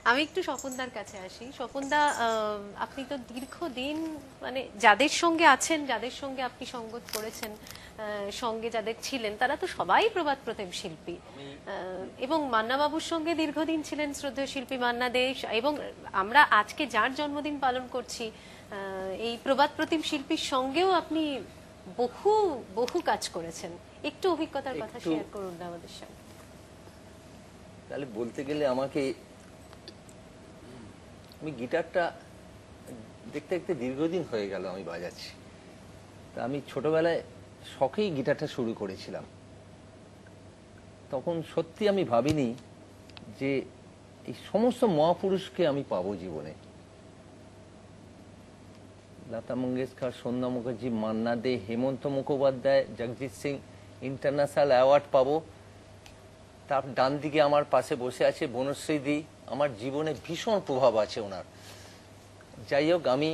আমি একটু স্বপনদার কাছে আসি। স্বপনদা, আপনি তো দীর্ঘদিন মানে যাদের সঙ্গে আছেন, যাদের সঙ্গে আপনি সঙ্গত করেছেন, সঙ্গে যাদের ছিলেন তারা তো সবাই প্রবাদ প্রতিম শিল্পী, এবং মান্নাবাবুর সঙ্গে দীর্ঘদিন ছিলেন শ্রদ্ধেয় শিল্পী মান্না দে। এবং আমরা আজকে যার জন্মদিন পালন করছি, এই প্রবাদ প্রতিম শিল্পীর সঙ্গেও আপনি বহু বহু কাজ করেছেন। একটু অভিজ্ঞতার কথা শেয়ার করুন না আমাদের সঙ্গে। তাহলে বলতে গেলে আমাকে, আমি গিটারটা দেখতে দেখতে দীর্ঘদিন হয়ে গেল আমি বাজাচ্ছি। তা আমি ছোটবেলায় শখেই গিটারটা শুরু করেছিলাম। তখন সত্যি আমি ভাবিনি যে এই সমস্ত মহাপুরুষকে আমি পাবো জীবনে। লতা মঙ্গেশকর, সন্ধ্যা মুখার্জি, মান্না দে, হেমন্ত মুখোপাধ্যায়, জগজিৎ সিং ইন্টারন্যাশনাল অ্যাওয়ার্ড পাবো। তার ডান দিকে আমার পাশে বসে আছে বনশ্রী দি। আমার জীবনে ভীষণ প্রভাব আছে ওনার। যাই হোক, আমি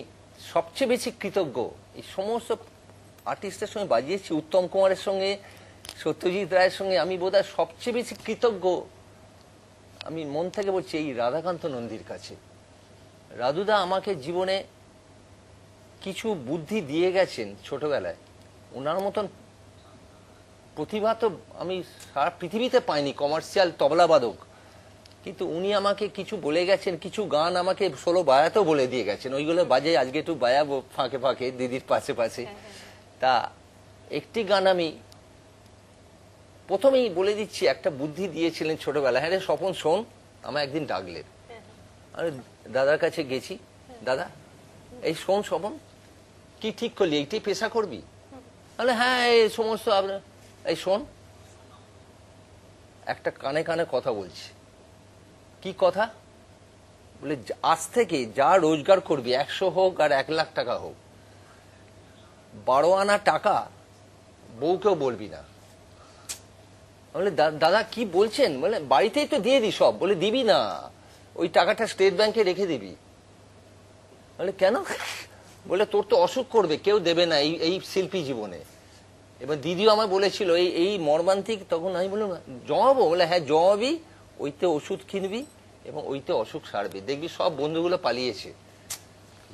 সবচেয়ে বেশি কৃতজ্ঞ এই সমস্ত আর্টিস্টের সঙ্গে বাজিয়েছি। উত্তম কুমারের সঙ্গে, সত্যজিৎ রায়ের সঙ্গে আমি বোধহয় সবচেয়ে বেশি কৃতজ্ঞ। আমি মন থেকে বলছি এই রাধাকান্ত নন্দীর কাছে। রাধুদা আমাকে জীবনে কিছু বুদ্ধি দিয়ে গেছেন ছোটবেলায়। ওনার মতন প্রতিভা তো আমি সারা পৃথিবীতে পাইনি, কমার্শিয়াল তবলাবাদক। কিন্তু উনি আমাকে কিছু বলে গেছেন, কিছু গান আমাকে সোলো বাজাতেও বলে দিয়ে গেছেন। ওইগুলো বাজে আজকে একটু বাজাবো ফাঁকে ফাঁকে দিদির পাশে পাশে। তা একটি গান আমি প্রথমেই বলে দিচ্ছি, একটা বুদ্ধি দিয়েছিলেন ছোটবেলায়। হ্যাঁ রে স্বপন শোন, আমার একদিন ডাকলেন। আমি দাদার কাছে গেছি, দাদা এই শোন স্বপন, কি ঠিক করলি, এইটাই পেশা করবি? তাহলে হ্যাঁ এই সমস্ত আপনার, এই শোন একটা কানে কানে কথা বলছি। কি কথা? বলে আজ থেকে যা রোজগার করবি, 100 হোক আর 1 লাখ টাকা হোক, 12 আনা টাকা বউকেও বলবি না। বলে দাদা কি বলছেন? বলে বাড়িতেই তো দিয়ে দি সব। বলে দিবি না, ওই টাকাটা স্টেট ব্যাংকে রেখে দিবি। বলে কেন? বলে তোর তো অসুখ করবে, কেউ দেবে না এই শিল্পী জীবনে। এবার দিদিও আমার বলেছিল এই মর্মান্তিক। তখন আমি বললাম জমাবো? বলে হ্যাঁ জমাবি, ওইতে ওষুধ কিনবি এবং ওইতে অসুখ সারবি, দেখবি সব বন্ধুগুলো পালিয়েছে।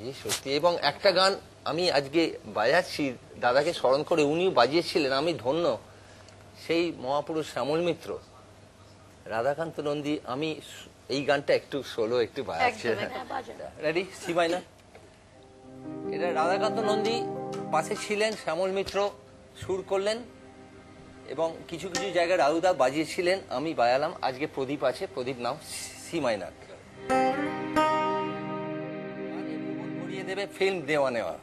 এই সত্যি। এবং একটা গান আমি আজকে বাজাচ্ছি দাদাকে স্মরণ করে, উনিও বাজিয়েছিলেন, আমি ধন্য। সেই মহাপুরুষ শ্যামল মিত্র, রাধাকান্ত নন্দী। আমি এই গানটা একটু সোলো একটু বাজাচ্ছি। রেডি? C minor. এটা রাধাকান্ত নন্দী পাশে ছিলেন, শ্যামল মিত্র সুর করলেন এবং কিছু কিছু জায়গায় রাহুদা বাজিয়েছিলেন, আমি বাজালাম। আজকে প্রদীপ আছে, প্রদীপ নাও। C minor. ঘুরিয়ে দেবে ফিল্ম দেওয়া নেওয়া।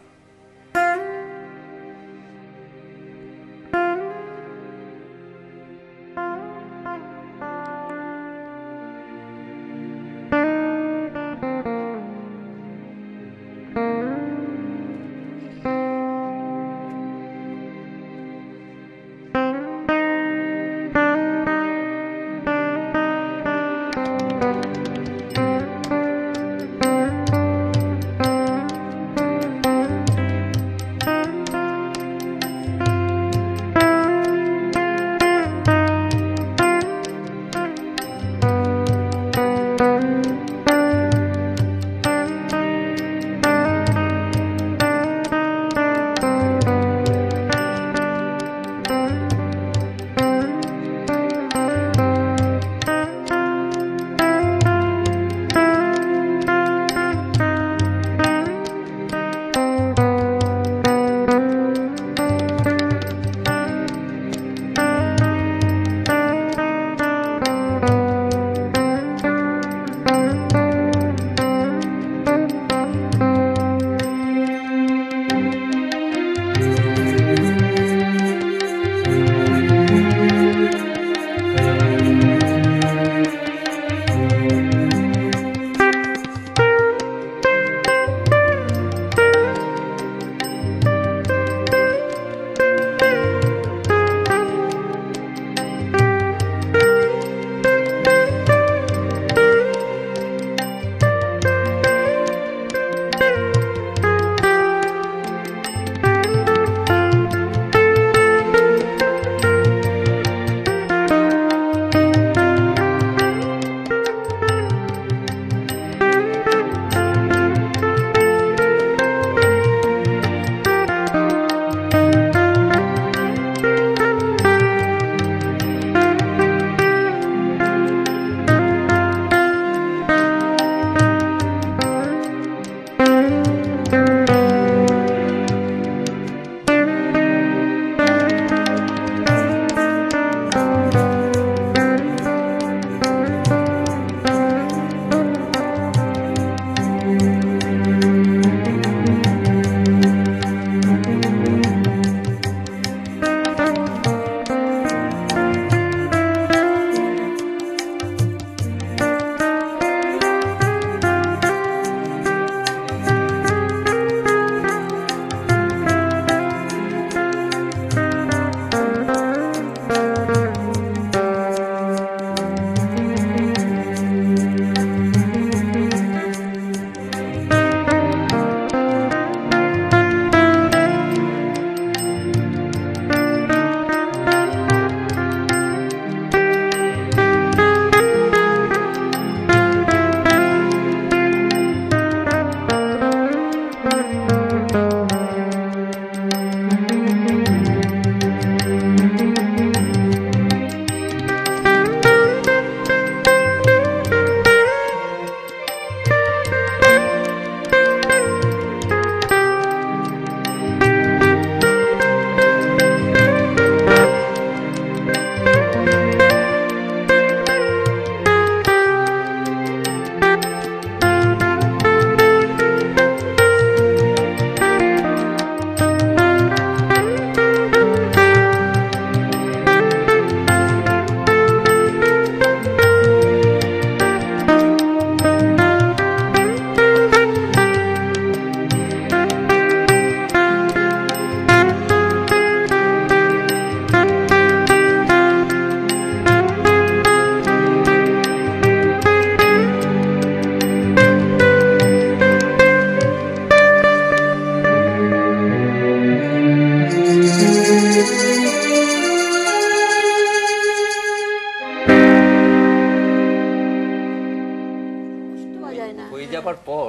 না। হয়ে যাবার পর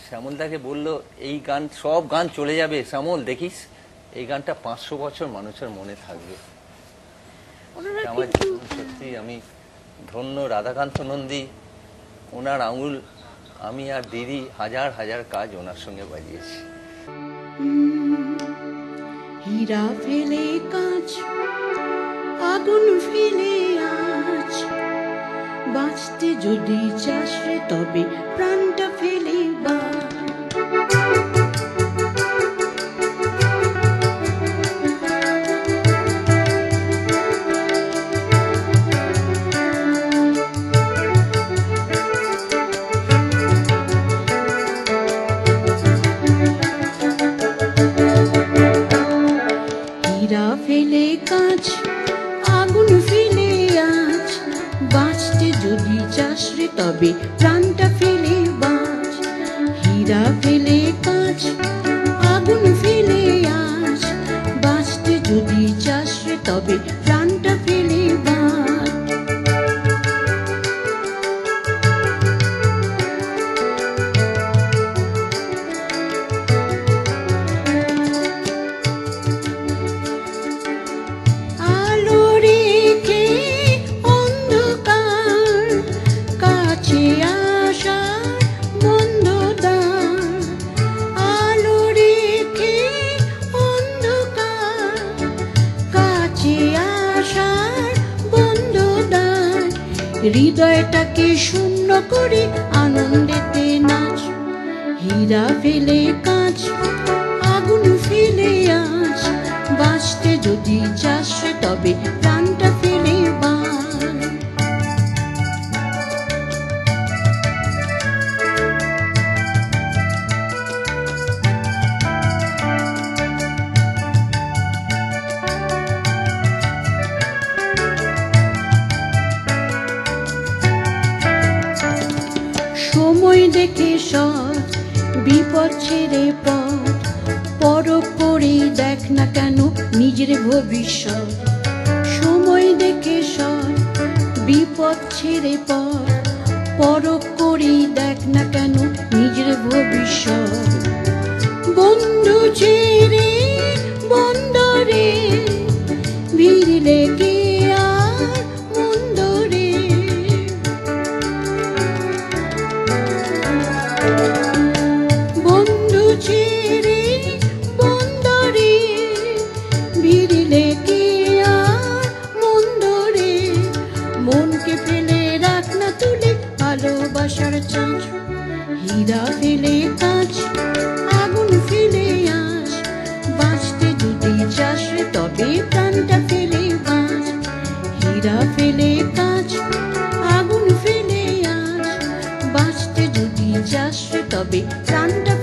শ্যামলদাকে বললো এই গান, সব গান চলে যাবে শ্যামল, দেখিস এই গানটা 500 বছর মানুষের মনে থাকবে। ওনারা আমার কিন্তু সত্যি আমি ধন্য রাধাকান্ত নন্দী, ওনার আঙুল, আমি আর দিদি হাজার হাজার কাজ ওনার সঙ্গে বাজিয়েছি। হীরা ফেলে কাঁচ, আগুন ফেলে আজ, বাঁচতে যদি চাস রে তবে প্রাণটা ফেলে বাঁচ। হীরা ফেলে কাঁচ, আগুন ফেলে আজ, বাঁচতে যদি চাস রে তবে প্রাণটা ফেলে বাঁচ। হীরা ফেলে কাঁচ, আগুন ফেলে আজ, বাঁচতে যদি চাস রে তবে প্রাণটা ফেলে বাঁচ। আলো রেখে অন্ধকার, কাছে আসার বন্ধ দ্বার। আলো রেখে অন্ধকার, কাছে আসার বন্ধ দ্বার। হৃদয়টাকে শূন্য করে আনন্দেতে নাচ। হীরা ফেলে কাঁচ, আগুন ফেলে আজ, বাঁচতে যদি চাস রে তবে প্রাণটা ফেলে বাঁচ। সময় দেখে সৎ, বিপদ ছেড়ে পথ, পরখ করে দেখ না কেন নিজের ভবিষ্যৎ। সময় দেখে সৎ, বিপদ ছেড়ে পথ, পরখ করে দেখ না কেন নিজের ভবিষ্যৎ। বন্ধু ছেড়ে বন্দরে ভিড়লে কে আর মন্দরে। বন্ধু ছেড়ে বন্দরে ভিড়লে কে আর মন্দরে। মনকে ফেলে রাখ না তুলে ভালোবাসার চাঁচ। হীরা ফেলে কাঁচ, আগুন ফেলে আজ, বাঁচতে যদি চাস রে তবে প্রাণটা ফেলে বাঁচ। হীরা ফেলে কাঁচ, আগুন ফেলে আজ, বাঁচতে যদি চাস রে তবে প্রাণটা